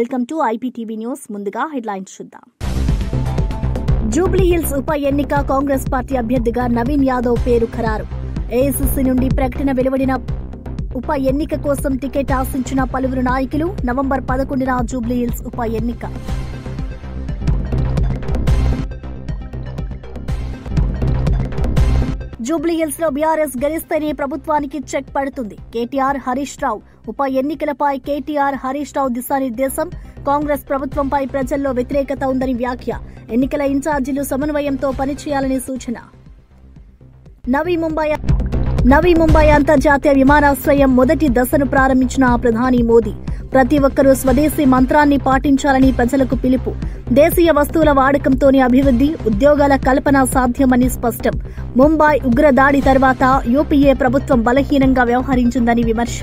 Welcome to IPTV news. ముందుగా headlines చూద్దాం. జూబ్లీహిల్స్ ఉప ఎన్నిక కాంగ్రెస్ పార్టీ అభ్యర్థిగా నవీన్ యాదవ్ పేరు ఖరారు. ఏఐసీసీ నుండి ప్రకటన వెలువడిన ఉప ఎన్నిక కోసం టికెట్ ఆశించిన పలువురు నాయకులు. నవంబర్ 11న జూబ్లీహిల్స్ ఉప ఎన్నిక. జూబ్లీహిల్స్ లో బీఆర్ఎస్ గెలిస్తేనే ప్రభుత్వానికి చెక్ పడుతుంది. కేటీఆర్, హరీష్ రావు ఉప ఎన్నికలపై కేటీఆర్, హరీష్ రావు దిశానిర్దేశం. కాంగ్రెస్ ప్రభుత్వంపై ప్రజల్లో వ్యతిరేకత ఉందని వ్యాఖ్య. ఎన్నికల ఇన్ఛార్జీలు సమన్వయంతో పనిచేయాలని సూచన. నవీ ముంబై అంతర్జాతీయ విమానాశ్రయం మొదటి దశను ప్రారంభించిన ప్రధాని మోదీ. ప్రతి ఒక్కరూ స్వదేశీ మంత్రాన్ని పాటించాలని ప్రజలకు పిలుపు. దేశీయ వస్తువుల వాడకంతోనే అభివృద్ది, ఉద్యోగాల కల్పన సాధ్యమని స్పష్టం. ముంబై ఉగ్రదాడి తర్వాత యూపీఏ ప్రభుత్వం బలహీనంగా వ్యవహరించిందని విమర్శ.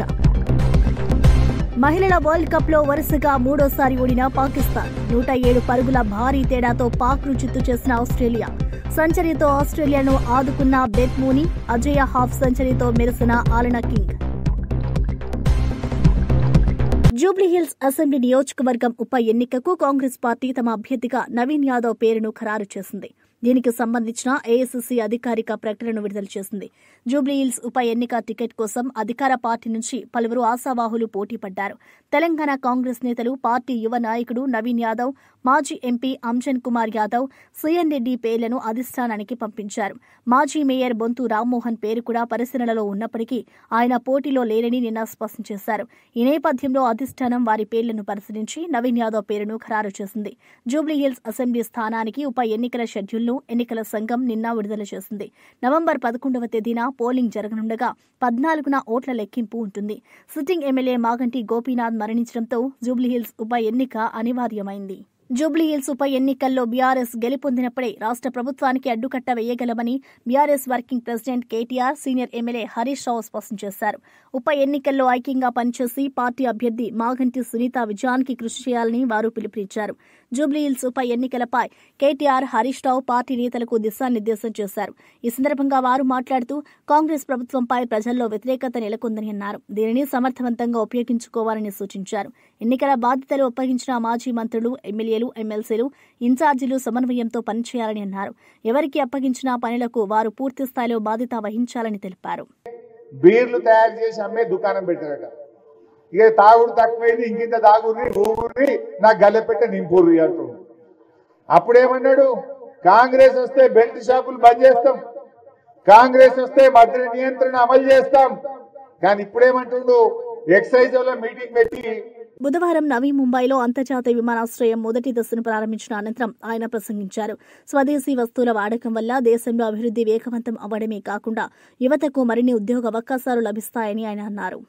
మహిళల వరల్డ్ కప్ లో వరుసగా మూడోసారి ఓడిన పాకిస్తాన్. 107 పరుగుల భారీ తేడాతో పాక్ ను చిత్తు చేసిన ఆస్ట్రేలియా. సెంచరీతో ఆస్ట్రేలియాను ఆదుకున్న బెత్ మూనీ. అజయ హాఫ్ సెంచరీతో మెరిసిన ఆలనా కింగ్. జూబ్లీహిల్స్ అసెంబ్లీ నియోజకవర్గం ఉప ఎన్నికకు కాంగ్రెస్ పార్టీ తమ అభ్యర్థిగా నవీన్ యాదవ్ పేరును ఖరారు చేసింది. దీనికి సంబంధించిన ఏఐసీసీ అధికారిక ప్రకటనను విడుదల చేసింది. జూబ్లీహిల్స్ ఉప ఎన్నిక టికెట్ కోసం అధికార పార్టీ నుంచి పలువురు ఆశావాహులు పోటీ పడ్డారు. తెలంగాణ కాంగ్రెస్ నేతలు, పార్టీ యువ నాయకుడు నవీన్ యాదవ్, మాజీ ఎంపీ అంజన్ కుమార్ యాదవ్, సీఎన్ రెడ్డి పేర్లను అధిష్టానానికి పంపించారు. మాజీ మేయర్ బొంతు రామ్మోహన్ పేరు కూడా పరిశీలనలో ఉన్నప్పటికీ ఆయన పోటీలో లేరని నిన్న స్పష్టం చేశారు. ఈ నేపథ్యంలో అధిష్టానం వారి పేర్లను పరిశీలించి నవీన్ యాదవ్ పేరును ఖరారు చేసింది. జూబ్లీహిల్స్ అసెంబ్లీ స్థానానికి ఉప ఎన్నికల షెడ్యూల్ ఎన్నికల సంఘం నిన్న విడుదల చేసింది. నవంబర్ 11వ తేదీన పోలింగ్ జరగనుండగా 14న ఓట్ల లెక్కింపు ఉంటుంది. సిట్టింగ్ ఎమ్మెల్యే మాగంటి గోపీనాథ్ మరణించడంతో జూబ్లీహిల్స్ ఉప ఎన్నిక అనివార్యమైంది. జూబ్లీహిల్స్ ఉప ఎన్నికల్లో బీఆర్ఎస్ గెలుపొందినప్పుడే రాష్ట్ర ప్రభుత్వానికి అడ్డుకట్ట వేయగలమని BRS working president KTR, senior MLA Harish Rao స్పష్టం చేశారు. ఉప ఎన్నికల్లో ఐక్యంగా పనిచేసి పార్టీ అభ్యర్థి మాగంటి సునీత విజయానికి కృషి చేయాలని వారు పిలుపునిచ్చారు. జూబ్లీహిల్స్ ఉప ఎన్నికలపై కేటీఆర్, హరీష్ రావు పార్టీ నేతలకు దిశానిర్దేశం చేశారు. ఈ సందర్భంగా వారు మాట్లాడుతూ కాంగ్రెస్ ప్రభుత్వంపై ప్రజల్లో వ్యతిరేకత నెలకొందని అన్నారు. దీనిని సమర్థవంతంగా ఉపయోగించుకోవాలని సూచించారు. ఎన్నికల బాధ్యతలు అప్పగించిన మాజీ మంత్రులు, ఎమ్మెల్యేలు, ఎమ్మెల్సీలు, ఇన్ఛార్జీలు సమన్వయంతో పనిచేయాలని అన్నారు. ఎవరికి అప్పగించిన పనులకు వారు పూర్తి స్థాయిలో బాధ్యత వహించాలని తెలిపారు. బీర్లు తయారు చేసి అమ్మే దుకాణం పెట్టారట. ఇక తాగుడు తక్కువైంది, ఇంకింత తాగుర్రి, ఊగుర్రి, నా గల్లెపెట్ట నింపుర్రి అంటున్నాడు. అప్పుడేమన్నాడు, కాంగ్రెస్ వస్తే బెల్ట్ షాపులు బంద్ చేస్తాం, కాంగ్రెస్ వస్తే మద్య నియంత్రణ అమలు చేస్తాం. కానీ ఇప్పుడేమంటుండు, ఎక్సైజ్ లో మీటింగ్ పెట్టి. బుధవారం నవీ ముంబైలో అంతర్జాతీయ విమానాశ్రయం మొదటి దశను ప్రారంభించిన అనంతరం ఆయన ప్రసంగించారు. స్వదేశీ వస్తువుల వాడకం వల్ల దేశంలో అభివృద్ది వేగవంతం అవ్వడమే కాకుండా యువతకు మరిన్ని ఉద్యోగ అవకాశాలు లభిస్తాయని ఆయన అన్నారు.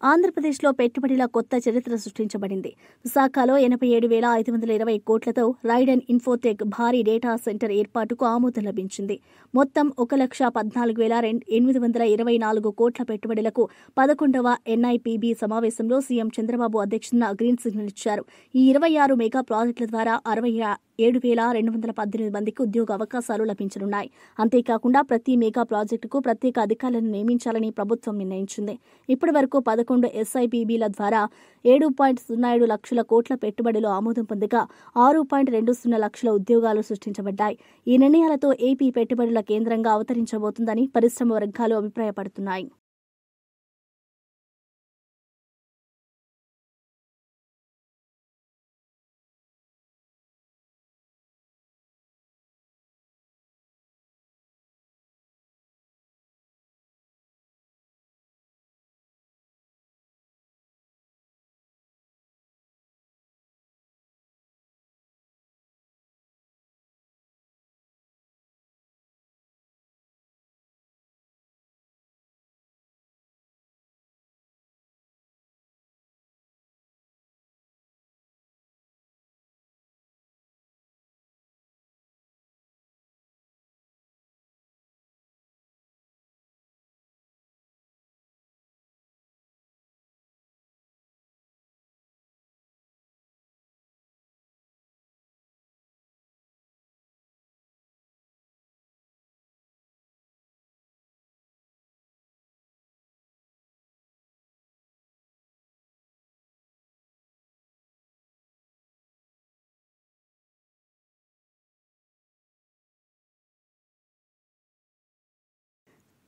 ఆంధ్రప్రదేశ్లో పెట్టుబడుల కొత్త చరిత్ర సృష్టించబడింది. విశాఖలో 87,520 కోట్లతో రైడెన్ ఇన్ఫోటెక్ భారీ డేటా సెంటర్ ఏర్పాటుకు ఆమోదం లభించింది. మొత్తం 1,14,824 కోట్ల పెట్టుబడులకు 11వ ఎన్ఐపిబి సమావేశంలో సీఎం చంద్రబాబు అధ్యక్షతన గ్రీన్ సిగ్నల్ ఇచ్చారు. ఈ 26 మెగా ప్రాజెక్టుల ద్వారా 67,218 మందికి ఉద్యోగ అవకాశాలు లభించనున్నాయి. అంతేకాకుండా ప్రతి మెగా ప్రాజెక్టుకు ప్రత్యేక అధికారులను నియమించాలని ప్రభుత్వం నిర్ణయించింది. ఇప్పటి వరకు 11 ఎస్ఐపిబిల ద్వారా 7.07 లక్షల కోట్ల పెట్టుబడులు ఆమోదం పొందగా 6.20 లక్షల ఉద్యోగాలు సృష్టించబడ్డాయి. ఈ నిర్ణయాలతో ఏపీ పెట్టుబడుల కేంద్రంగా అవతరించబోతుందని పరిశ్రమ వర్గాలు అభిప్రాయపడుతున్నాయి.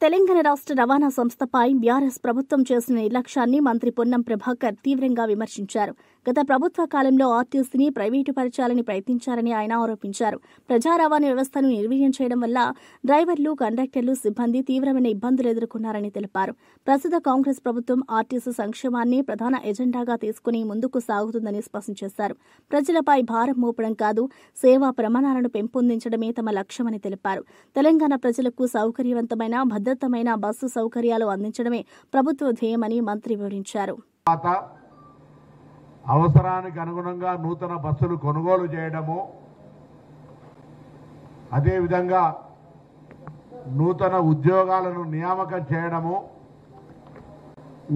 తెలంగాణ రాష్ట్ర రవాణా సంస్థపై బీఆర్ఎస్ ప్రభుత్వం చేసిన నిర్లక్ష్యాన్ని మంత్రి పొన్నం ప్రభాకర్ తీవ్రంగా విమర్శించారు. గత ప్రభుత్వ కాలంలో ఆర్టీసీని ప్రైవేటు పరచాలని ప్రయత్నించారని ఆయన ఆరోపించారు. ప్రజా రవాణా వ్యవస్థను నిర్వీర్యం చేయడం వల్ల డ్రైవర్లు, కండక్టర్లు, సిబ్బంది తీవ్రమైన ఇబ్బందులు ఎదుర్కొన్నారని తెలిపారు. ప్రస్తుత కాంగ్రెస్ ప్రభుత్వం ఆర్టీసీ సంక్షేమాన్ని ప్రధాన ఎజెండాగా తీసుకుని ముందుకు సాగుతుందని స్పష్టం చేశారు. ప్రజలపై భారం మోపడం కాదు, సేవా ప్రమాణాలను పెంపొందించడమే తమ లక్ష్యమని తెలిపారు. తెలంగాణ ప్రజలకు సౌకర్యవంతమైన, భద్రతమైన బస్సు సౌకర్యాలు అందించడమే ప్రభుత్వ ధ్యేయమని మంత్రి వివరించారు. అవసరానికి అనుగుణంగా నూతన బస్సులు కొనుగోలు చేయడము, అదేవిధంగా నూతన ఉద్యోగాలను నియామకం చేయడము,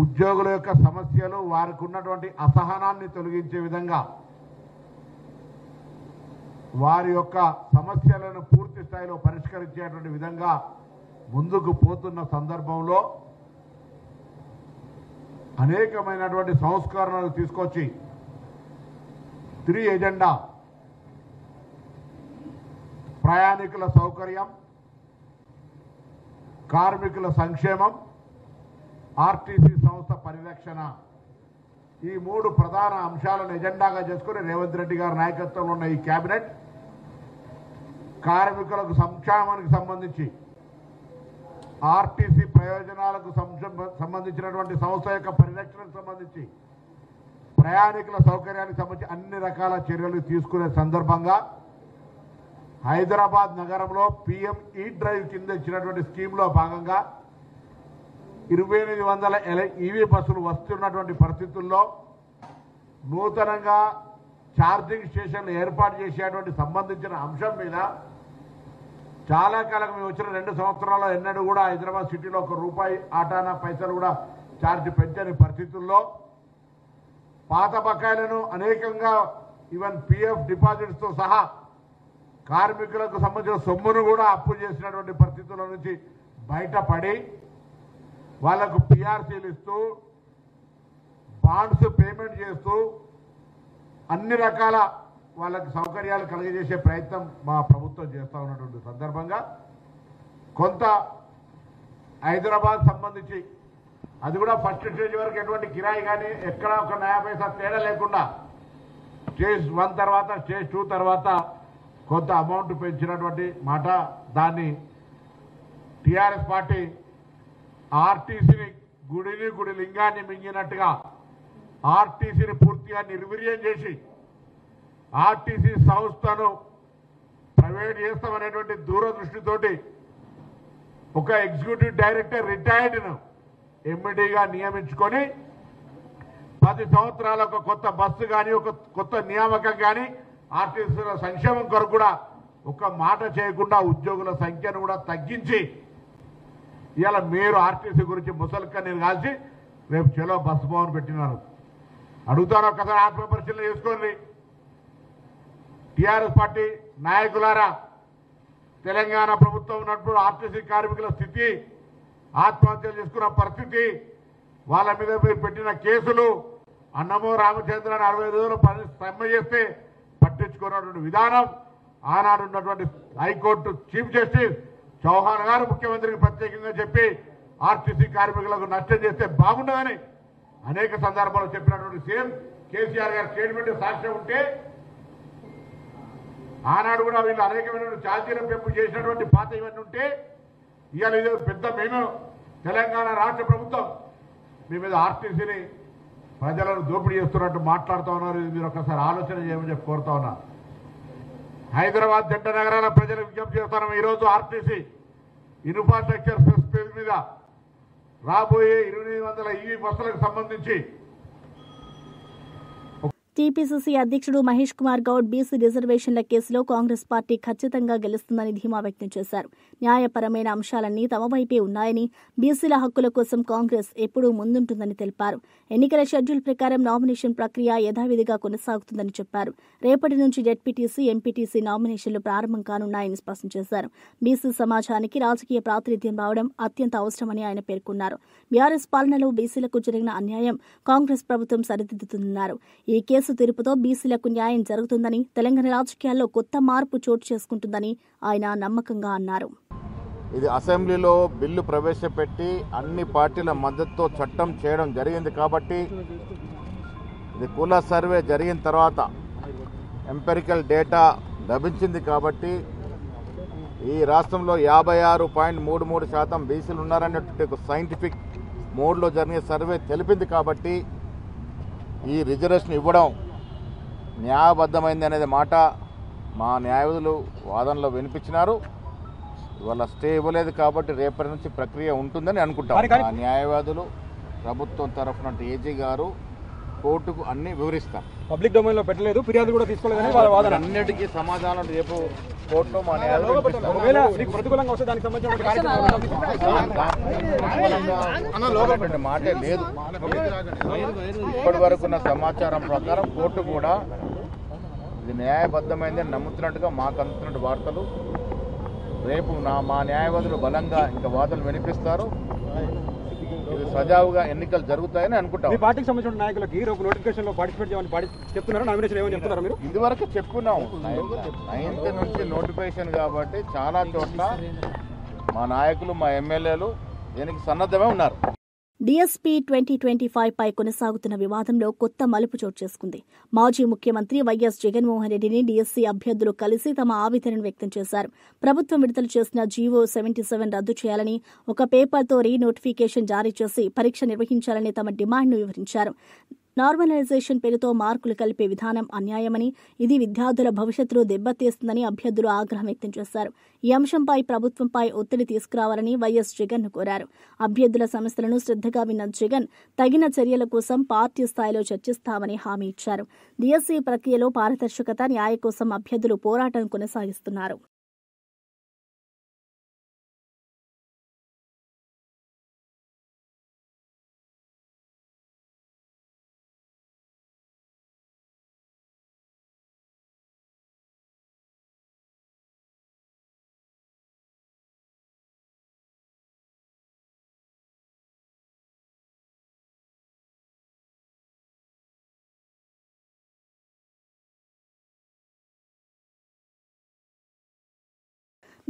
ఉద్యోగుల యొక్క సమస్యలు, వారికి ఉన్నటువంటి అసహనాన్ని తొలగించే విధంగా వారి యొక్క సమస్యలను పూర్తి స్థాయిలో పరిష్కరించేటువంటి విధంగా ముందుకు పోతున్న సందర్భంలో అనేకమైనటువంటి సంస్కరణలు తీసుకొచ్చి 3 ఎజెండా ప్రయాణికుల సౌకర్యం, కార్మికుల సంక్షేమం, ఆర్టీసీ సంస్థ పరిరక్షణ, ఈ 3 ప్రధాన అంశాలను ఎజెండాగా చేసుకుని రేవంత్ రెడ్డి గారి నాయకత్వంలో ఉన్న ఈ కేబినెట్ కార్మికులకు సంక్షేమానికి సంబంధించి, ఆర్టీసీ ప్రయోజనాలకు సంబంధించినటువంటి సంస్థ యొక్క పరిరక్షణకు సంబంధించి, ప్రయాణికుల సౌకర్యానికి సంబంధించి అన్ని రకాల చర్యలు తీసుకునే సందర్భంగా హైదరాబాద్ నగరంలో PM E-డ్రైవ్ కింద ఇచ్చినటువంటి స్కీమ్లో భాగంగా 2800 EV బస్సులు వస్తున్నటువంటి పరిస్థితుల్లో నూతనంగా ఛార్జింగ్ స్టేషన్లు ఏర్పాటు చేసేటువంటి సంబంధించిన అంశం మీద చాలా కాలం మేము వచ్చిన 2 సంవత్సరాల్లో ఎన్నడూ కూడా హైదరాబాద్ సిటీలో ₹1 ఆటానా పైసలు కూడా ఛార్జ్ పెంచని పరిస్థితుల్లో పాత బకాయిలను అనేకంగా ఈవెన్ PF డిపాజిట్స్తో సహా కార్మికులకు సంబంధించిన సొమ్మును కూడా అప్పు చేసినటువంటి పరిస్థితుల నుంచి బయటపడి వాళ్లకు PRCలు ఇస్తూ, బాండ్స్ పేమెంట్ చేస్తూ అన్ని రకాల వాళ్ళకి సౌకర్యాలు కలిగజేసే ప్రయత్నం మా ప్రభుత్వం చేస్తూ ఉన్నటువంటి సందర్భంగా కొంత హైదరాబాద్ సంబంధించి అది కూడా ఫస్ట్ స్టేజ్ వరకు ఎటువంటి కిరాయి కానీ ఎక్కడ ఒక 90 పైసా తేడా లేకుండా స్టేజ్ 1 తర్వాత స్టేజ్ 2 తర్వాత కొంత అమౌంట్ పెంచినటువంటి మాట, దాన్ని టీఆర్ఎస్ పార్టీ ఆర్టీసీని గుడి లింగాన్ని మింగినట్టుగా ఆర్టీసీని పూర్తిగా నిర్వీర్యం చేసి ఆర్టీసీ సంస్థను ప్రైవేట్ చేస్తామనేటువంటి దూరదృష్టితోటి ఒక ఎగ్జిక్యూటివ్ డైరెక్టర్ రిటైర్డ్ను ఎంఈడీగా నియమించుకొని 10 సంవత్సరాల ఒక కొత్త బస్సు కానీ, ఒక కొత్త నియామకం కానీ, ఆర్టీసీల సంక్షేమం కొరకు కూడా ఒక మాట చేయకుండా ఉద్యోగుల సంఖ్యను కూడా తగ్గించి ఇవాళ మీరు ఆర్టీసీ గురించి ముసలికన్నీరు కాల్చి రేపు చెలో బస్సు భవన్ పెట్టినారు. అడుగుతాను, ఒక్కసారి ఆత్మపరిశీలన చేసుకోండి. టీఆర్ఎస్ పార్టీ నాయకులారా, తెలంగాణ ప్రభుత్వం ఉన్నప్పుడు ఆర్టీసీ కార్మికుల స్థితి, ఆత్మహత్యలు చేసుకున్న పరిస్థితి, వాళ్ళ మీద మీరు పెట్టిన కేసులు, అన్నమో రామచంద్రని 65 రోజులు సమ్మె చేస్తే పట్టించుకున్నటువంటి విధానం, ఆనాడు ఉన్నటువంటి హైకోర్టు చీఫ్ జస్టిస్ చౌహాన్ గారు ముఖ్యమంత్రికి ప్రత్యేకంగా చెప్పి ఆర్టీసీ కార్మికులకు నష్టం చేస్తే బాగుండదని అనేక సందర్భాల్లో చెప్పినటువంటి సీఎం కేసీఆర్ గారి స్టేట్మెంట్ సాక్ష్యం ఉంటే ఆనాడు కూడా వీళ్ళు అనేకమైన ఛార్జీల పెంపు చేసినటువంటి పాత ఇవన్నీ ఉంటే ఇవాళ ఇది పెద్ద మేము తెలంగాణ రాష్ట్ర ప్రభుత్వం మీ మీద ఆర్టీసీని ప్రజలను దోపిడీ చేస్తున్నట్టు మాట్లాడుతూ ఉన్నారు. ఇది మీరు ఒకసారి ఆలోచన చేయమని చెప్పి కోరుతా ఉన్నా. హైదరాబాద్ జంట నగరాల ప్రజలకు విజ్ఞప్తి చేస్తున్నాం. ఈరోజు ఆర్టీసీ ఇన్ఫ్రాస్ట్రక్చర్ స్పేస్ మీద రాబోయే 2800 EV బస్సులకు సంబంధించి టీపీసీసీ అధ్యక్షుడు మహేష్ కుమార్ గౌడ్ బీసీ రిజర్వేషన్ల కేసులో కాంగ్రెస్ పార్టీ ఖచ్చితంగా గెలుస్తుందని ధీమా వ్యక్తం చేశారు. న్యాయపరమైన అంశాలన్నీ తమ వైపే ఉన్నాయని, బీసీల హక్కుల కోసం కాంగ్రెస్ ఎప్పుడూ ముందుంటుందని తెలిపారు. ఎన్నికల షెడ్యూల్ ప్రకారం నామినేషన్ ప్రక్రియ యథావిధిగా కొనసాగుతుందని చెప్పారు. రేపటి నుంచి జెడ్పీటీసీ, ఎంపీటీసీ నామినేషన్లు ప్రారంభం కానున్నాయని స్పష్టం చేశారు. బీసీ సమాజానికి రాజకీయ ప్రాతినిధ్యం రావడం అత్యంత అవసరమని ఆయన పేర్కొన్నారు. బీఆర్ఎస్ పాలనలో బీసీలకు జరిగిన అన్యాయం కాంగ్రెస్ ప్రభుత్వం సరిదిద్దుతుందన్నారు. ఈ కేసు తీర్పుతో బీసీలకు న్యాయం జరుగుతుందని, తెలంగాణ రాజకీయాల్లో కొత్త మార్పు చోటు చేసుకుంటుందని ఆయన నమ్మకంగా అన్నారు. ఇది అసెంబ్లీలో బిల్లు ప్రవేశపెట్టి అన్ని పార్టీల మద్దతుతో చట్టం చేయడం జరిగింది కాబట్టి ఇది కుల సర్వే జరిగిన తర్వాత ఎంపెరికల్ డేటా లభించింది కాబట్టి ఈ రాష్ట్రంలో 56.33% బీసీలు ఉన్నారనేటువంటి ఒక సైంటిఫిక్ మోడ్లో జరిగే సర్వే తెలిపింది కాబట్టి ఈ రిజర్వేషన్ ఇవ్వడం న్యాయబద్ధమైంది అనేది మాట మా న్యాయవాదులు వాదనలో వినిపించినారు. ఇవాళ స్టే ఇవ్వలేదు కాబట్టి రేపటి నుంచి ప్రక్రియ ఉంటుందని అనుకుంటాం. ఆ న్యాయవాదులు ప్రభుత్వం తరఫున ఏజీ గారు కోర్టుకు అన్ని వివరిస్తారు. పబ్లిక్ డొమైన్ లో పెట్టలేదు, ఫిర్యాదు కూడా తీసుకోలేదని వాళ్ళ వాదన. అన్నిటికీ సమాధానం రేపు కోర్టులో మా న్యాయవాదులు ప్రతికూలంగా వస్తే దానికి సంబంధించిన మాటే లేదు. ఇప్పటి వరకు ఉన్న సమాచారం ప్రకారం కోర్టు కూడా ఇది న్యాయబద్ధమైందని నమ్ముతున్నట్టుగా మాకు అందుతున్న వార్తలు. రేపు మా న్యాయవాదులు బలంగా ఇంకా వాదనలు వినిపిస్తారు. ఇది సజావుగా ఎన్నికలు జరుగుతాయని అనుకుంటాం. మీ పార్టీకి సంబంధించిన నాయకులకి రేపు నోటిఫికేషన్ లో పార్టిసిపేట్ చేయమని చెప్తున్నారు. నామినేషన్ ఏమని చెప్తున్నారు మీరు? ఇదివరకు చెప్పుకున్నాం 9th నుంచి నోటిఫికేషన్ కాబట్టి చాలా చోట్ల మా నాయకులు మా ఎమ్మెల్యేలు దీనికి సన్నద్ధమే ఉన్నారు. డీఎస్పీ 2025 పై కొనసాగుతున్న వివాదంలో కొత్త మలుపు చోటు చేసుకుంది. మాజీ ముఖ్యమంత్రి వైఎస్ జగన్మోహన్ రెడ్డిని డీఎస్సీ అభ్యర్థులు కలిసి తమ ఆవేదనను వ్యక్తం చేశారు. ప్రభుత్వం విడుదల చేసిన జీవో 77 రద్దు చేయాలని, ఒక పేపర్తో రీనోటిఫికేషన్ జారీ చేసి పరీక్ష నిర్వహించాలని తమ డిమాండ్ను వివరించారు. నార్మలైజేషన్ పేరుతో మార్కులు కలిపే విధానం అన్యాయమని, ఇది విద్యార్థుల భవిష్యత్తులో దెబ్బతీస్తుందని అభ్యర్థులు ఆగ్రహం వ్యక్తం చేశారు. ఈ అంశంపై ప్రభుత్వంపై ఒత్తిడి తీసుకురావాలని వైఎస్ జగన్ కోరారు. అభ్యర్థుల సమస్యలను శ్రద్దగా విన్న జగన్ తగిన చర్యల కోసం పార్టీ స్థాయిలో చర్చిస్తామని హామీ ఇచ్చారు. డీఎస్సీ ప్రక్రియలో పారదర్శకత, న్యాయం కోసం అభ్యర్థులు పోరాటం కొనసాగిస్తున్నారు.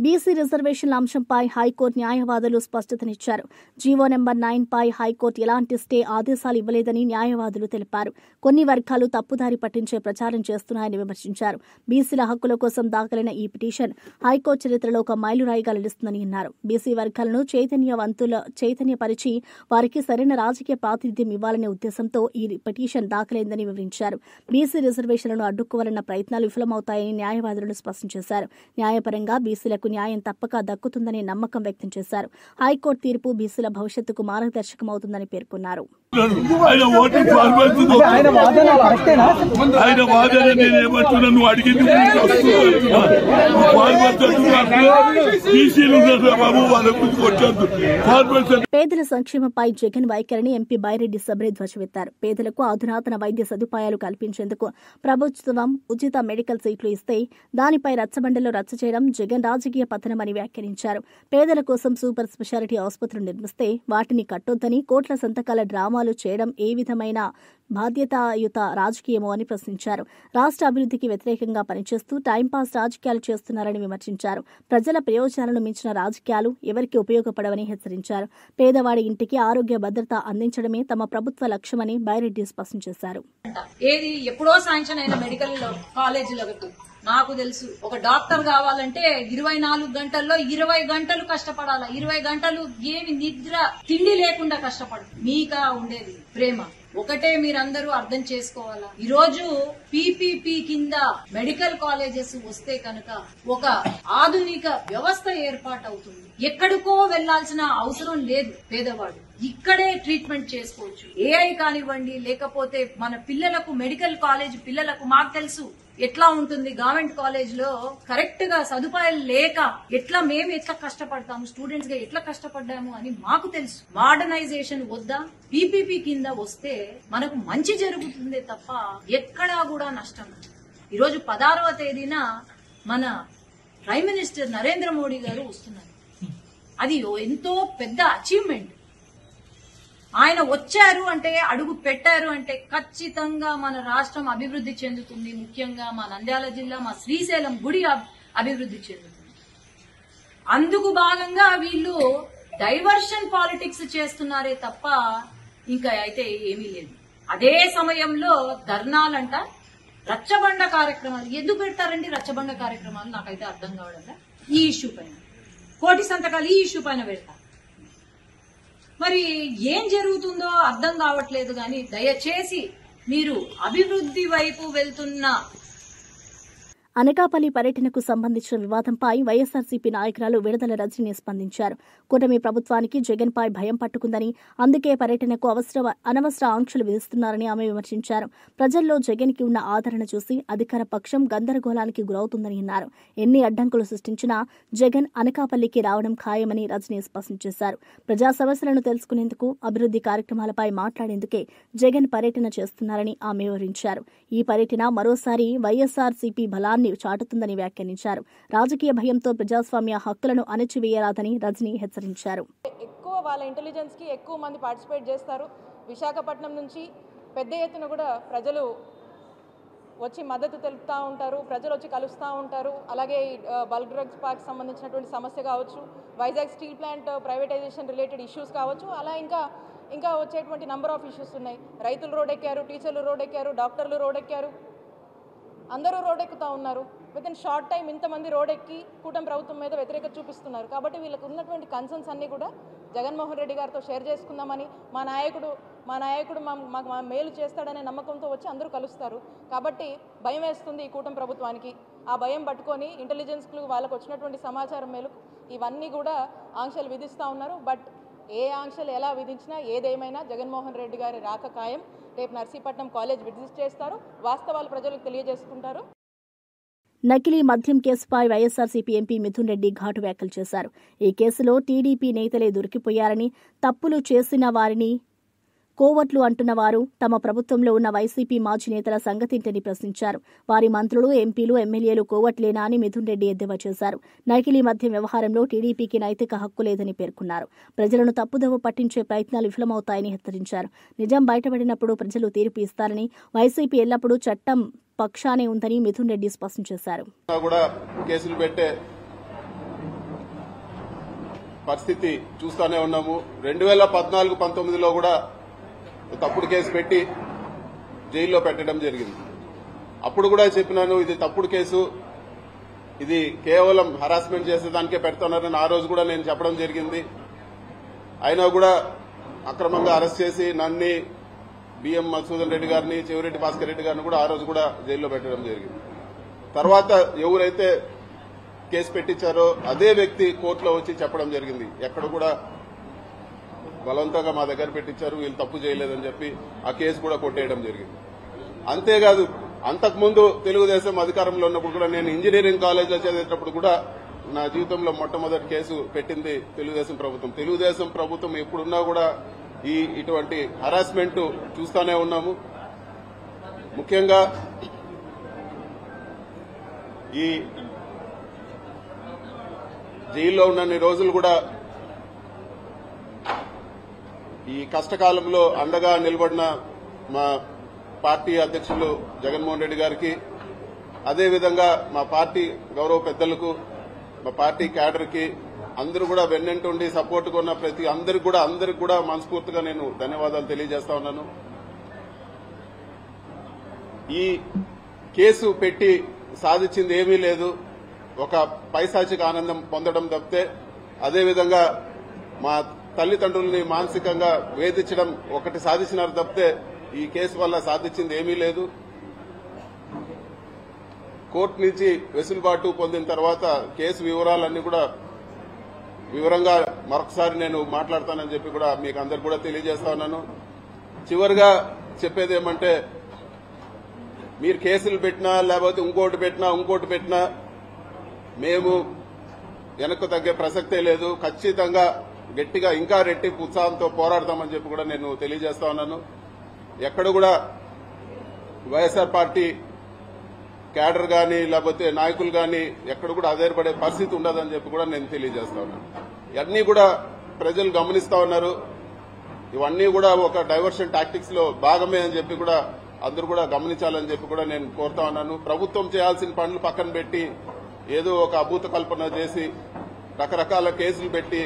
బీసీ రిజర్వేషన్ల అంశంపై హైకోర్టు న్యాయవాదులు స్పష్టతనిచ్చారు. జీవో నెంబర్ 9 పై హైకోర్టు ఎలాంటి స్టే ఆదేశాలు ఇవ్వలేదని న్యాయవాదులు తెలిపారు. కొన్ని వర్గాలు తప్పుదారి పట్టించే ప్రచారం చేస్తున్నాయని విమర్శించారు. బీసీల హక్కుల కోసం దాఖలైన ఈ పిటిషన్ హైకోర్టు చరిత్రలో ఒక మైలురాయిగా నిలుస్తుందని అన్నారు. బీసీ వర్గాలను చైతన్యపరిచి వారికి సరైన రాజకీయ ప్రాతినిధ్యం ఇవ్వాలనే ఉద్దేశంతో ఈ పిటిషన్ దాఖలైందని వివరించారు. బీసీ రిజర్వేషన్లను అడ్డుకోవాలన్న ప్రయత్నాలు విఫలమవుతాయని న్యాయవాదులను స్పష్టం చేశారు. న్యాయపరంగా బీసీలకు న్యాయం తప్పక దక్కుతుందనే నమ్మకం వ్యక్తం చేశారు. హైకోర్టు తీర్పు బీసీల భవిష్యత్తుకు మార్గదర్శకమవుతుందని పేర్కొన్నారు. పేదల సంక్షేమంపై జగన్ వైఖరిని ఎంపీ బైరెడ్డి సబ్రే ధ్వజమెత్తారు. పేదలకు అధునాతన వైద్య సదుపాయాలు కల్పించేందుకు ప్రభుత్వం ఉచిత మెడికల్ సీట్లు ఇస్తే దానిపై రచ్చబండలో రచ్చ చేయడం జగన్ రాజకీయ పతనమని వ్యాఖ్యానించారు. పేదల కోసం సూపర్ స్పెషాలిటీ ఆసుపత్రులు నిర్మిస్తే వాటిని కట్టొద్దని కోట్ల సంతకాల డ్రామాలు చేయడం ఏ విధమైన బాధ్యతాయుత రాజకీయమో అని ప్రశ్నించారు. రాష్ట్ర అభివృద్ధికి వ్యతిరేకంగా పనిచేస్తూ టైంపాస్ రాజకీయాలు చేస్తున్నారని విమర్శించారు. ప్రజల ప్రయోజనాలను మించిన రాజకీయాలు ఎవరికి ఉపయోగపడవని హెచ్చరించారు. పేదవాడి ఇంటికి ఆరోగ్య భద్రత అందించడమే తమ ప్రభుత్వ లక్ష్యమని బైరెడ్డి స్పష్టం చేశారు. ఏది ఎప్పుడో శాంక్షన్ అయిన మెడికల్ కాలేజీలకు నాకు తెలుసు, ఒక డాక్టర్ కావాలంటే 24 గంటల్లో 20 గంటలు కష్టపడాలా. 20 గంటలు ఏమి నిద్ర తిండి లేకుండా కష్టపడు. మీకా ఉండేది ప్రేమ ఒకటే మీరందరూ అర్థం చేసుకోవాలా. ఈ రోజు పీపీపీ కింద మెడికల్ కాలేజెస్ వస్తే కనుక ఒక ఆధునిక వ్యవస్థ ఏర్పాటవుతుంది. ఎక్కడికో వెళ్లాల్సిన అవసరం లేదు. పేదవాడు ఇక్కడే ట్రీట్మెంట్ చేసుకోవచ్చు. ఏఐ కానివ్వండి, లేకపోతే మన పిల్లలకు మెడికల్ కాలేజ్ పిల్లలకు మాకు తెలుసు ఎట్లా ఉంటుంది. గవర్నమెంట్ కాలేజ్ లో కరెక్ట్ గా సదుపాయాలు లేక మేము ఎట్లా కష్టపడతాము, స్టూడెంట్స్ గా ఎట్లా కష్టపడ్డాము అని మాకు తెలుసు. మోడర్నైజేషన్ వద్దా, పీపీపీ కింద వస్తే మనకు మంచి జరుగుతుందే తప్ప ఎక్కడా కూడా నష్టం. ఈరోజు 16వ తేదీన మన ప్రైమ్ మినిస్టర్ నరేంద్ర మోడీ గారు వస్తున్నారు. అది ఎంతో పెద్ద అచీవ్మెంట్. ఆయన వచ్చారు అంటే, అడుగు పెట్టారు అంటే ఖచ్చితంగా మన రాష్ట్రం అభివృద్ధి చెందుతుంది. ముఖ్యంగా మా నంద్యాల జిల్లా, మా శ్రీశైలం గుడి అభివృద్ధి చెందుతుంది. అందుకు భాగంగా వీళ్ళు డైవర్షన్ పాలిటిక్స్ చేస్తున్నారే తప్ప ఇంకా అయితే ఏమీ లేదు. అదే సమయంలో ధర్నాలంట, రచ్చబండ కార్యక్రమాలు ఎందుకు పెడతారండి? రచ్చబండ కార్యక్రమాలు నాకైతే అర్థం కావడం. ఈ ఇష్యూ పైన కోటి సంతకాలు ఈ ఇష్యూ పైన పెడతారు. మరి ఏం జరుగుతుందో అర్థం కావట్లేదు. కానీ దయచేసి మీరు అభివృద్ధి వైపు వెళ్తున్న అనకాపల్లి పర్యటనకు సంబంధించిన వివాదంపై వైఎస్సార్సీపీ నాయకురాలు విడుదల రజని స్పందించారు. కూటమి ప్రభుత్వానికి జగన్పై భయం పట్టుకుందని, అందుకే పర్యటనకు అనవసర ఆంక్షలు విధిస్తున్నారని ఆమె విమర్శించారు. ప్రజల్లో జగన్కి ఉన్న ఆదరణ చూసి అధికార పక్షం గందరగోళానికి గురవుతుందని అన్నారు. ఎన్ని అడ్డంకులు సృష్టించినా జగన్ అనకాపల్లికి రావడం ఖాయమని రజని స్పష్టం చేశారు. ప్రజా సమస్యలను తెలుసుకునేందుకు, అభివృద్ధి కార్యక్రమాలపై మాట్లాడేందుకే జగన్ పర్యటన చేస్తున్నారని ఆమె వివరించారు. ఈ పర్యటన మరోసారి వైఎస్సార్సీపీ బలాన్ని చాటుతుందని వ్యాఖ్యానించారు. రాజకీయ భయంతో ప్రజాస్వామ్య హక్కులను అణచివేయరాదని రజని హెచ్చరించారు. ఎక్కువ వాళ్ళ ఇంటెలిజెన్స్ కి ఎక్కువ మంది పార్టిసిపేట్ చేస్తారు. విశాఖపట్నం నుంచి పెద్ద ఎత్తున కూడా ప్రజలు వచ్చి మద్దతు తెలుపుతూ ఉంటారు, ప్రజలు వచ్చి కలుస్తూ ఉంటారు. అలాగే బల్క్ డ్రగ్స్ పార్క్ సంబంధించినటువంటి సమస్య కావచ్చు, Vizag steel plant privatization related issues కావచ్చు, అలా ఇంకా వచ్చేటువంటి నంబర్ ఆఫ్ ఇష్యూస్ ఉన్నాయి. రైతులు రోడ్డెక్కారు, టీచర్లు రోడ్డెక్కారు, డాక్టర్లు రోడ్డెక్కారు, అందరూ రోడ్డెక్కుతూ ఉన్నారు. విత్ ఇన్ షార్ట్ టైం ఇంతమంది రోడ్డెక్కి కూటమి ప్రభుత్వం మీద వ్యతిరేకత చూపిస్తున్నారు. కాబట్టి వీళ్ళకు ఉన్నటువంటి కన్సర్న్స్ అన్నీ కూడా జగన్మోహన్ రెడ్డి గారితో షేర్ చేసుకుందామని, మా నాయకుడు మాకు మేలు చేస్తాడనే నమ్మకంతో వచ్చి అందరూ కలుస్తారు. కాబట్టి భయం వేస్తుంది ఈ కూటమి ప్రభుత్వానికి. ఆ భయం పట్టుకొని ఇంటెలిజెన్స్లు వాళ్ళకు వచ్చినటువంటి సమాచారం మేరకు ఇవన్నీ కూడా ఆంక్షలు విధిస్తూ ఉన్నారు. బట్ ఏ ఆంక్షలు ఎలా విధించినా ఏదేమైనా జగన్మోహన్ రెడ్డి గారి రాక ఖాయం. రేపు నర్సీపట్నం కాలేజ్ విజిట్ చేస్తారు, వాస్తవాలు ప్రజలకు తెలియజేసుకుంటారు. నకిలీ మద్యం కేసుపై వైఎస్సార్సీపీ ఎంపీ మిథున్ రెడ్డి ఘాటు వ్యాఖ్యలు చేశారు. ఈ కేసులో టీడీపీ నేతలే దొరికిపోయారని, తప్పులు చేసిన వారిని కోవట్లు అంటున్న వారు తమ ప్రభుత్వంలో ఉన్న వైసీపీ మాజీ నేతల సంగతింటని ప్రశ్నించారు. వారి మంత్రులు, ఎంపీలు, ఎమ్మెల్యేలు కోవట్లేనా అని మిథున్ రెడ్డి ఎద్దేవా చేశారు. నకిలీ మద్యం వ్యవహారంలో టీడీపీకి నైతిక హక్కు లేదని పేర్కొన్నారు. ప్రజలను తప్పుదోవ పట్టించే ప్రయత్నాలు విఫలమవుతాయని హెచ్చరించారు. నిజం బయటపడినప్పుడు ప్రజలు తీర్పు ఇస్తారని, వైసీపీ ఎల్లప్పుడూ చట్టం పక్షానే ఉందని మిథున్ రెడ్డి స్పష్టం చేశారు. కేసులు పెట్టే పరిస్థితి చూస్తూనే ఉన్నాము. 2014-19లో కూడా తప్పుడు కేసు పెట్టి జైల్లో పెట్టడం జరిగింది. అప్పుడు కూడా చెప్పినాను, ఇది తప్పుడు కేసు, ఇది కేవలం హరాస్మెంట్ చేసేదానికే పెడుతున్నారని ఆ రోజు కూడా నేను చెప్పడం జరిగింది. అయినా కూడా అక్రమంగా అరెస్ట్ చేసి నన్ను, బిఎం మధుసూదన్ రెడ్డి గారిని, చెవిరెడ్డి భాస్కర్ రెడ్డి గారిని కూడా ఆ రోజు కూడా జైల్లో పెట్టడం జరిగింది. తర్వాత ఎవరైతే కేసు పెట్టించారో అదే వ్యక్తి కోర్టులో వచ్చి చెప్పడం జరిగింది, ఎక్కడ కూడా బలవంతంగా మా దగ్గర పెట్టించారు, వీళ్ళు తప్పు చేయలేదని చెప్పి ఆ కేసు కూడా కొట్టేయడం జరిగింది. అంతేకాదు, అంతకుముందు తెలుగుదేశం అధికారంలో ఉన్నప్పుడు కూడా నేను ఇంజనీరింగ్ కాలేజ్లో చదివేటప్పుడు కూడా నా జీవితంలో మొట్టమొదటి కేసు పెట్టింది తెలుగుదేశం ప్రభుత్వం. తెలుగుదేశం ప్రభుత్వం ఎప్పుడున్నా కూడా ఇటువంటి హరాస్మెంట్ చూస్తూనే ఉన్నాము. ముఖ్యంగా ఈ జైల్లో ఉన్నన్ని రోజులు కూడా ఈ కష్టకాలంలో అండగా నిలబడిన మా పార్టీ అధ్యక్షులు జగన్మోహన్ రెడ్డి గారికి, అదేవిధంగా మా పార్టీ గౌరవ పెద్దలకు, మా పార్టీ క్యాడర్కి అందరూ కూడా వెన్నంటుండి సపోర్ట్గా ఉన్న ప్రతి అందరికి కూడా మనస్ఫూర్తిగా నేను ధన్యవాదాలు తెలియజేస్తా ఉన్నాను. ఈ కేసు పెట్టి సాధించింది ఏమీ లేదు, ఒక పైశాచిక ఆనందం పొందడం తప్పితే, అదేవిధంగా మా తల్లిదండ్రుల్ని మానసికంగా వేధించడం ఒకటి సాధించినారు తప్పితే ఈ కేసు వల్ల సాధించింది ఏమీ లేదు. కోర్టు నుంచి వెసులుబాటు పొందిన తర్వాత కేసు వివరాలన్నీ కూడా వివరంగా మరొకసారి నేను మాట్లాడతానని చెప్పి కూడా మీకు అందరు కూడా తెలియజేస్తా ఉన్నాను. చివరిగా చెప్పేది ఏమంటే, మీరు కేసులు పెట్టినా లేకపోతే ఇంకోటి పెట్టినా మేము వెనక్కు తగ్గే ప్రసక్తే లేదు. ఖచ్చితంగా గట్టిగా ఇంకా రెట్టింపు ఉత్సాహంతో పోరాడతామని చెప్పి కూడా నేను తెలియజేస్తా ఉన్నాను. ఎక్కడ కూడా వైఎస్ఆర్ పార్టీ క్యాడర్ గాని లేకపోతే నాయకులు గాని ఎక్కడ కూడా ఆధారపడే పరిస్థితి ఉండదని చెప్పి కూడా నేను తెలియజేస్తా ఉన్నాను. ఇవన్నీ కూడా ప్రజలు గమనిస్తా ఉన్నారు. ఇవన్నీ కూడా ఒక డైవర్షన్ టాక్టిక్స్ లో భాగమే అని చెప్పి కూడా అందరూ కూడా గమనించాలని చెప్పి కూడా నేను కోరుతా ఉన్నాను. ప్రభుత్వం చేయాల్సిన పనులు పక్కన పెట్టి ఏదో ఒక అభూత కల్పన చేసి రకరకాల కేసులు పెట్టి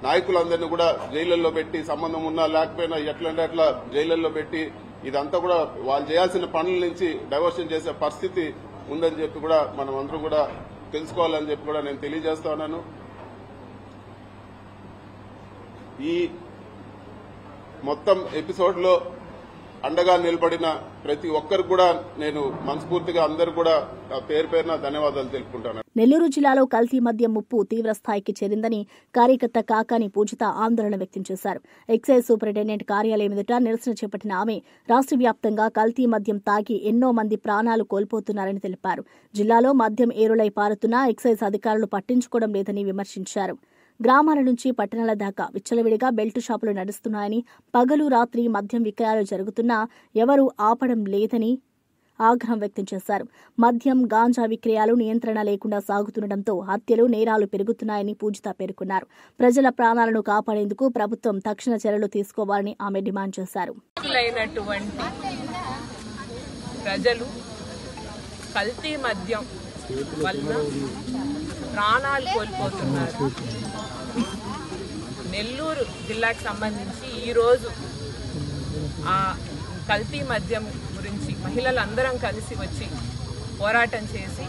నాయకులందరినీ కూడా జైళ్లలో పెట్టి, సంబంధం ఉన్నా లేకపోయినా ఎట్లంటే అట్లా జైళ్లలో పెట్టి, ఇదంతా కూడా వాళ్ళు చేయాల్సిన పనుల నుంచి డైవర్షన్ చేసే పరిస్థితి ఉందని చెప్పి కూడా మనం అందరం కూడా తెలుసుకోవాలని చెప్పి కూడా నేను తెలియజేస్తా ఉన్నాను. ఈ మొత్తం ఎపిసోడ్ లో అండగా నిలబడిన ప్రతి ఒక్కరికి కూడా నేను మనస్ఫూర్తిగా అందరూ కూడా పేరు పేరున ధన్యవాదాలు తెలుపుకుంటాను. నెల్లూరు జిల్లాలో కల్తీ మద్యం ముప్పు తీవ్ర స్థాయికి చేరిందని కార్యకర్త కాకాని పూజిత ఆందోళన వ్యక్తం చేశారు. ఎక్సైజ్ సూపరింటెండెంట్ కార్యాలయం ఎదుట నిరసన చేపట్టిన ఆమె రాష్ట్ర వ్యాప్తంగా కల్తీ మద్యం తాగి ఎన్నో మంది ప్రాణాలు కోల్పోతున్నారని తెలిపారు. జిల్లాలో మద్యం ఏరులై పారుతున్నా ఎక్సైజ్ అధికారులు పట్టించుకోవడం లేదని విమర్శించారు. గ్రామాల నుంచి పట్టణాల దాకా విచ్చలవిడిగా బెల్టు షాపులు నడుస్తున్నాయని, పగలు రాత్రి మద్యం విక్రయాలు జరుగుతున్నా ఎవరూ ఆపడం లేదని ఆగ్రహం వ్యక్తం చేశారు. మద్యం, గాంజా విక్రయాలు నియంత్రణ లేకుండా సాగుతుండటంతో హత్యలు, నేరాలు పెరుగుతున్నాయని పూజిత పేర్కొన్నారు. ప్రజల ప్రాణాలను కాపాడేందుకు ప్రభుత్వం తక్షణ చర్యలు తీసుకోవాలని ఆమె డిమాండ్ చేశారు. ప్రజలు కల్తీ మద్యం వల్ల ప్రాణాలు కోల్పోతున్నారు. నెల్లూరు జిల్లాకు సంబంధించి ఈరోజు ఆ కల్తీ మద్యం గురించి మహిళలందరం కలిసి వచ్చి పోరాటం చేసి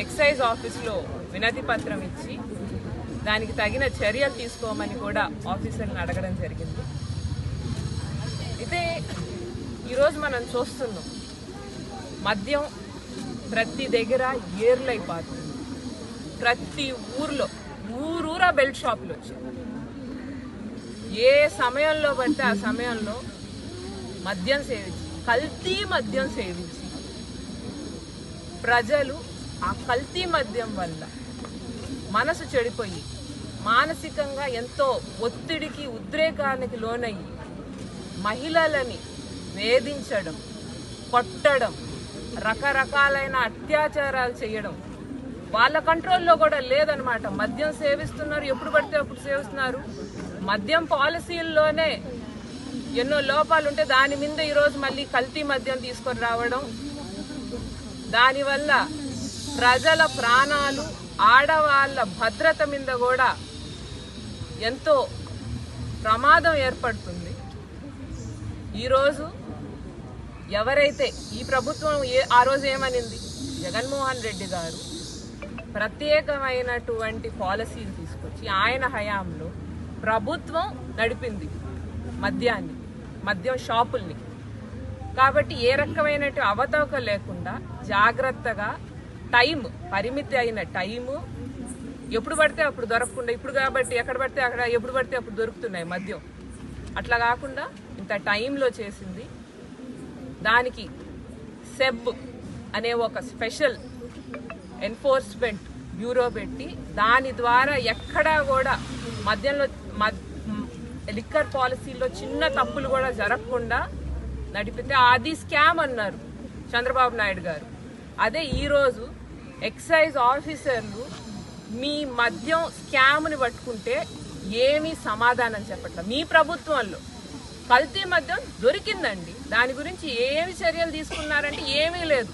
ఎక్సైజ్ ఆఫీసులో వినతి పత్రం ఇచ్చి దానికి తగిన చర్యలు తీసుకోమని కూడా ఆఫీసర్లను అడగడం జరిగింది. అయితే ఈరోజు మనం చూస్తున్నాం, మద్యం ప్రతి దగ్గర ఏర్లైపోతుంది. ప్రతి ఊర్లో ఊరూరా బెల్ట్ షాపులు వచ్చాయి. ఏ సమయంలో పడితే ఆ సమయంలో మద్యం సేవించి, కల్తీ మద్యం సేవించి ప్రజలు ఆ కల్తీ మద్యం వల్ల మనసు చెడిపోయి మానసికంగా ఎంతో ఒత్తిడికి, ఉద్రేకానికి లోనయ్యి మహిళలని వేధించడం, కొట్టడం, రకరకాలైన అత్యాచారాలు చేయడం వాళ్ళ కంట్రోల్లో కూడా లేదనమాట. మద్యం సేవిస్తున్నారు, ఎప్పుడు పడితే అప్పుడు సేవిస్తున్నారు. మద్యం పాలసీల్లోనే ఎన్నో లోపాలుంటే దాని మీద ఈరోజు మళ్ళీ కల్తీ మద్యం తీసుకొని రావడం, దానివల్ల ప్రజల ప్రాణాలు, ఆడవాళ్ళ భద్రత మీద కూడా ఎంతో ప్రమాదం ఏర్పడుతుంది. ఈరోజు ఎవరైతే ఈ ప్రభుత్వం ఆ రోజు ఏమనింది, జగన్మోహన్ రెడ్డి గారు ప్రత్యేకమైనటువంటి పాలసీలు తీసుకొచ్చి ఆయన హయాంలో ప్రభుత్వం నడిపింది మద్యాన్ని, మద్యం షాపుల్ని. కాబట్టి ఏ రకమైన అవతవక లేకుండా జాగ్రత్తగా పరిమితి అయిన టైము, ఎప్పుడు పడితే అప్పుడు దొరకకుండా, ఇప్పుడు కాబట్టి ఎక్కడ పడితే అక్కడ ఎప్పుడు పడితే అప్పుడు దొరుకుతున్నాయి మద్యం. అట్లా కాకుండా ఇంత టైంలో చేసింది. దానికి సెబ్ అనే ఒక స్పెషల్ ఎన్ఫోర్స్మెంట్ బ్యూరో పెట్టి దాని ద్వారా ఎక్కడా కూడా మద్యంలో లిక్కర్ పాలసీలో చిన్న తప్పులు కూడా జరగకుండా నడిపితే అది స్కామ్ అన్నారు చంద్రబాబు నాయుడు గారు. అదే ఈరోజు ఎక్సైజ్ ఆఫీసర్లు మీ మద్యం స్కామ్ని పట్టుకుంటే ఏమీ సమాధానం చెప్పట్లేదు. మీ ప్రభుత్వంలో కల్తీ మద్యం దొరికిందండి, దాని గురించి ఏమి చర్యలు తీసుకున్నారంటే ఏమీ లేదు.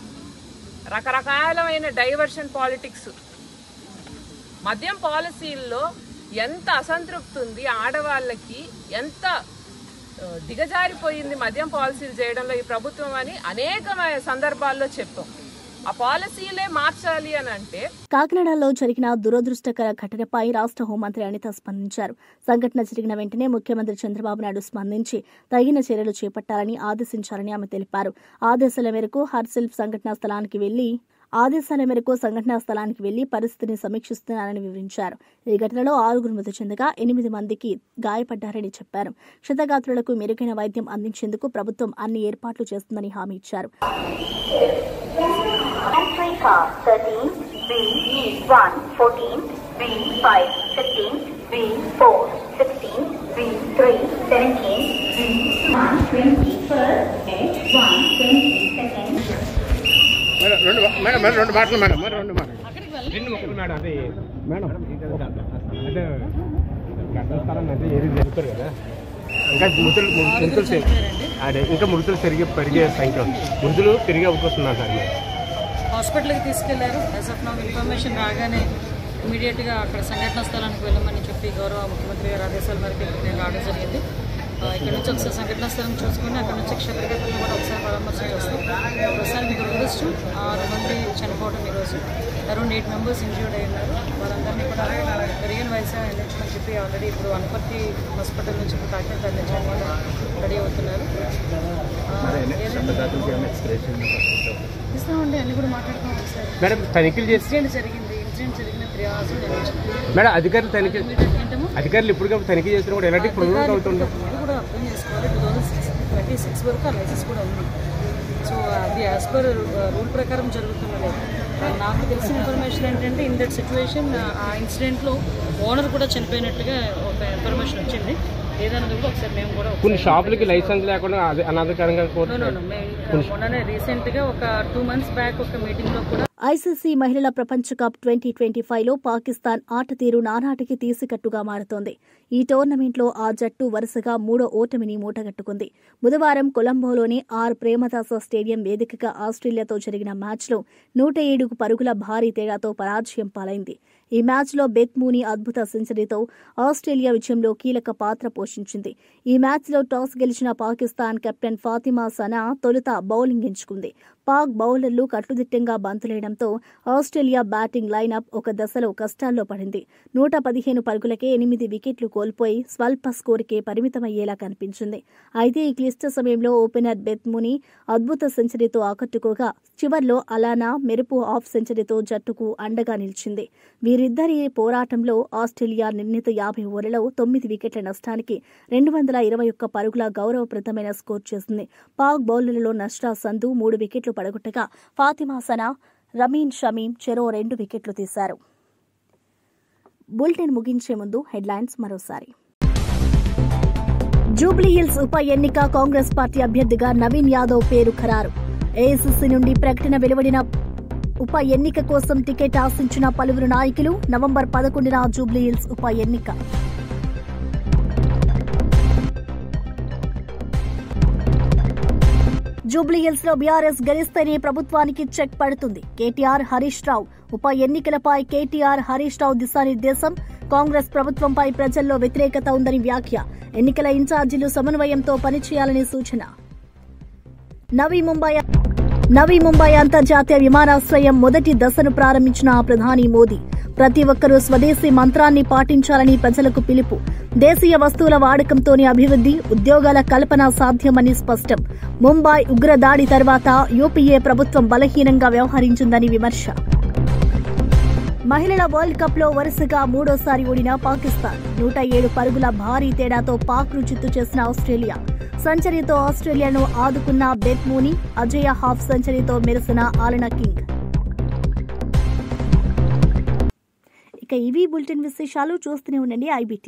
రకరకాలమైన డైవర్షన్ పాలిటిక్స్, మద్యం పాలసీల్లో ఎంత అసంతృప్తి ఉంది, ఆడవాళ్ళకి ఎంత దిగజారిపోయింది మద్యం పాలసీలు చేయడంలో ఈ ప్రభుత్వం అని అనేకమైన సందర్భాల్లో చెప్పాం. ఆ పాలసీలే మార్చాలి అని అంటే. కాకినాడలో జరిగిన దురదృష్టకర ఘటనపై రాష్ట్ర హోంమంత్రి అనిత స్పందించారు. సంఘటన జరిగిన వెంటనే ముఖ్యమంత్రి చంద్రబాబు నాయుడు స్పందించి తగిన చర్యలు చేపట్టాలని ఆదేశించారని ఆమె తెలిపారు. ఆదేశాల మేరకు హర్సిల్ప్ సంఘటనా స్థలానికి వెళ్లి పరిస్థితిని సమీక్షిస్తున్నారని వివరించారు. ఈ ఘటనలో 6 మృతి చెందగా 8 మందికి గాయపడ్డారని చెప్పారు. క్షతగాత్రులకు మెరుగైన వైద్యం అందించేందుకు ప్రభుత్వం అన్ని ఏర్పాట్లు చేస్తుందని హామీ ఇచ్చారు. Africa 13 B1 14 B5 15 B4 16 B3 17 B1 20 first H1 22nd. Madam రెండు మాటలు మేడం అదే మేడం అంటే ఘటనస్థలం అంటే ఏది జరుగుతారు కదా, ఇంకా మృతులు పెరిగే సంఖ్య, మృతులు పెరిగే అవకాశం ఉన్నారు సార్. హాస్పిటల్కి తీసుకెళ్లారు. యాజ్ ఆఫ్ నౌ ఇన్ఫర్మేషన్ రాగానే ఇమీడియట్గా అక్కడ సంఘటన స్థలానికి వెళ్ళమని చెప్పి గౌరవ ముఖ్యమంత్రి గారి ఆదేశాల మేరకు నేను రావడం జరిగింది. ఇక్కడ నుంచి ఒకసారి సంఘటన స్థలం చూసుకుని అక్కడ నుంచి క్షత్రికతలను కూడా ఒకసారి పరామర్శ చేస్తాం. ప్రస్తుతానికి దురదృష్టం 6 మంది చనిపోవడం ఈరోజు, అరౌండ్ 8 మెంబర్స్ ఇంజ్యూర్డ్ అయి ఉన్నారు. వారందరినీ కూడా పెరిగిన వయసు అందించమని చెప్పి ఆల్రెడీ ఇప్పుడు వనపర్తి హాస్పిటల్ నుంచి ఇప్పుడు కాకినాడ తరలించడానికి రెడీ అవుతున్నారు. ఇస్తామండి, అన్ని కూడా మాట్లాడుతాం. మేడం తనిఖీలు ఇన్సిడెంట్ జరిగిన 3 hours మేడం అధికారులు ఇప్పుడు తనిఖీ చేసిన కూడా ఎలాంటి ప్రొడక్ట్ అవుతుంది కూడా అర్థం చేసుకోవాలి. 2026 వరకు ఆ లైసెన్స్ కూడా ఉంది. సో అది యాజ్ పర్ రూల్ ప్రకారం జరుగుతున్నది. నాకు తెలిసిన ఇన్ఫర్మేషన్ ఏంటంటే ఇన్ దట్ సిచ్యువేషన్ ఆ ఇన్సిడెంట్లో ఓనర్ కూడా చనిపోయినట్టుగా ఒక ఇన్ఫర్మేషన్ వచ్చింది. ఏదన్నది కూడా ఒకసారి మేము కూడా కొన్ని షాపులకి లైసెన్స్ లేకుండా అనధికారంగా మొన్ననే రీసెంట్గా ఒక 2 months బ్యాక్ ఒక మీటింగ్లో కూడా ఐసీసీ మహిళల ప్రపంచ కప్ 2025లో పాకిస్తాన్ ఆట తీరు నానాటికి తీసికట్టుగా మారుతోంది. ఈ టోర్నమెంట్లో ఆ జట్టు వరుసగా 3వ ఓటమిని మూటగట్టుకుంది. బుధవారం కొలంబోలోని ఆర్ ప్రేమదాస స్టేడియం వేదికగా ఆస్ట్రేలియాతో జరిగిన మ్యాచ్లో 107 పరుగుల భారీ తేడాతో పరాజయం పాలైంది. ఈ మ్యాచ్లో బెత్ మూనీ అద్భుత సెంచరీతో ఆస్ట్రేలియా విజయంలో కీలక పాత్ర పోషించింది. ఈ మ్యాచ్లో టాస్ గెలిచిన పాకిస్తాన్ కెప్టెన్ ఫాతిమా సనా తొలుత బౌలింగ్ ఎంచుకుంది. పాక్ బౌలర్లు కట్టుదిట్టంగా బంతులేయడంతో ఆస్ట్రేలియా బ్యాటింగ్ లైనప్ ఒక దశలో కష్టాల్లో పడింది. 115 పరుగులకే 8 వికెట్లు కోల్పోయి స్వల్ప స్కోరుకే పరిమితమయ్యేలా కనిపించింది. అయితే ఈ క్లిష్ట సమయంలో ఓపెనర్ బెత్ మూనీ అద్భుత సెంచరీతో ఆకట్టుకోగా చివర్లో అలానా మెరుపు ఆఫ్ సెంచరీతో జట్టుకు అండగా నిలిచింది. వీరిద్దరి పోరాటంలో ఆస్ట్రేలియా నిర్ణీత 50 ఓవర్లలో 9 వికెట్ల నష్టానికి 221 పరుగుల గౌరవప్రదమైన స్కోర్ చేసింది. పాక్ బౌలర్లలో నష్రా సంధు 3 వికెట్లు పడగొట్టగా ఫాతిమా సనా, రమీన్ షమీం చెరో 2 వికెట్లు తీశారు. బులెటిన్ ముగించే ముందు హెడ్లైన్స్ మరోసారి. జూబ్లీహిల్స్ ఉప ఎన్నిక కాంగ్రెస్ పార్టీ అభ్యర్థిగా నవీన్ యాదవ్ పేరు ఖరారు. ఏఐసీసీ నుండి ప్రకటన వెలువడిన ఉప ఎన్నిక కోసం టికెట్ ఆశించిన పలువురు నాయకులు. నవంబర్ 11న జూబ్లీహిల్స్ ఉప ఎన్నిక. జూబ్లీహిల్స్ లో బీఆర్ఎస్ గెలిస్తేనే ప్రభుత్వానికి చెక్ పడుతుంది. కేటీఆర్, హరీష్ రావు. ఉప ఎన్నికలపై కేటీఆర్, హరీష్ రావు దిశానిర్దేశం. కాంగ్రెస్ ప్రభుత్వంపై ప్రజల్లో వ్యతిరేకత ఉందని వ్యాఖ్య. ఎన్నికల ఇన్ఛార్జీలు సమన్వయంతో పనిచేయాలని సూచన. నవీ ముంబై అంతర్జాతీయ విమానాశ్రయం మొదటి దశను ప్రారంభించిన ప్రధాని మోదీ. ప్రతి ఒక్కరూ స్వదేశీ మంత్రాన్ని పాటించాలని ప్రజలకు పిలుపు. దేశీయ వస్తువుల వాడకంతోనే అభివృద్ది, ఉద్యోగాల కల్పన సాధ్యమని స్పష్టం. ముంబై ఉగ్రదాడి తర్వాత యూపీఏ ప్రభుత్వం బలహీనంగా వ్యవహరించిందని విమర్శ. మహిళల వరల్డ్ కప్ లో వరుసగా 3వసారి ఓడిన పాకిస్తాన్. 107 పరుగుల భారీ తేడాతో పాక్ను చిత్తు చేసిన ఆస్ట్రేలియా. సెంచరీతో ఆస్ట్రేలియాను ఆదుకున్న బెత్ మూనీ, అజయ హాఫ్ సెంచరీతో మెరిసిన ఆలనా కింగ్. ఇక ఇవి బులెటిన్ విశేషాలు. చూస్తూనే ఉండండి IBT.